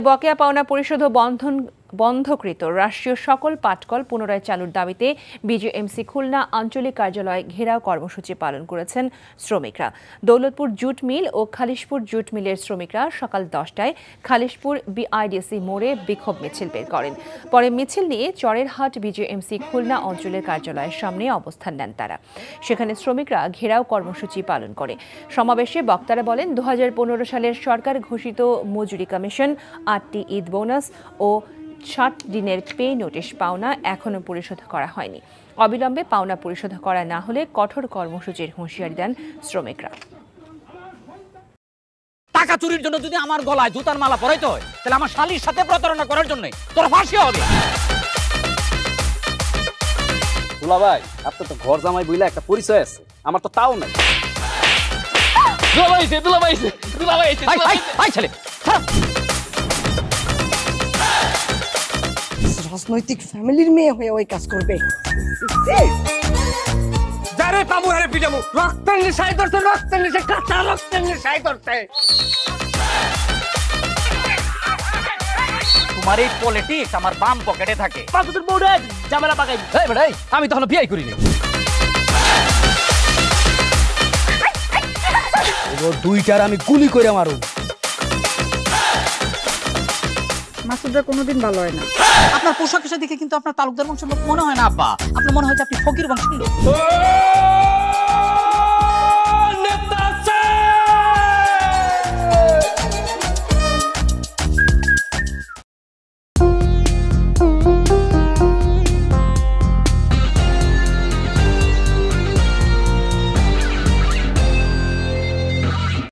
বকেয়া পাওনা পরিশোধ বন্ধকৃত রাষ্ট্রীয় সকল পাটকল পুনরায় চালুর দাবিতে বিজেএমসি খুলনা আঞ্চলিক কার্যালয় ঘেরাও কর্মসূচি পালন করেছেন শ্রমিকরা। দৌলতপুর জুট মিল ও খালিশপুর জুট মিলের শ্রমিকরা সকাল 10টায় খালিশপুর বিআইডিসি মোড়ে বিক্ষোভ মিছিল বের করেন। পরে মিছিল নিয়ে চরেরহাট বিজেএমসি খুলনা অঞ্চলের কার্যালয়ের সামনে অবস্থান নেন তারা। সেখানে শ্রমিকরা ঘেরাও কর্মসূচি পালন করে। সমাবেশে বক্তারা বলেন, 2015 সালের সরকার ঘোষিত মজুরি কমিশন, 8টি ঈদ বোনাস ও 60 দিনের পে নোটিশ পাওনা এখনো পরিশোধ করা হয়নি। অবিলম্বে পাওনা পরিশোধ করা না হলে কঠোর কর্মসূচির হুঁশিয়ারি দেন শ্রমিকরা। টাকা চুরির জন্য যদি আমার গলায় জুতার মালা পরাইতে হয়, তাহলে আমার শালীর সাথে প্রতারণা করার জন্য তোর ফাঁসি হবে। দুলা ভাই, আপনার তো ঘর জামাই বইলা একটা পরিচয় আছে, আমার তো তাও নাই। রাজনৈতিক ফ্যামিলির মেয়ে হয়ে ওই কাজ করবে। যারে পাবো হারে পিটাবো, রক্তের নেশায় ধরতে, রক্তের নেশায়, কাঁচা রক্তের নেশায় ধরতে। তোমার এই পলিটিক্স আমার বাম পকেটে থাকে। পাঁচদের বউরে ঝামেলা পাকাই। এই বেটাই, আমি তখন বিয়ে করিনি। দুইটার আমি গুলি করে মারু। মাসুদরা কোনোদিন ভালো হয় না। আপনার পোশাক আশাক দেখে কিন্তু আপনার তালুকদার বংশের লোক মনে হয় না আব্বা, আপনার মনে হয় যে আপনি ফকির বংশের লোক।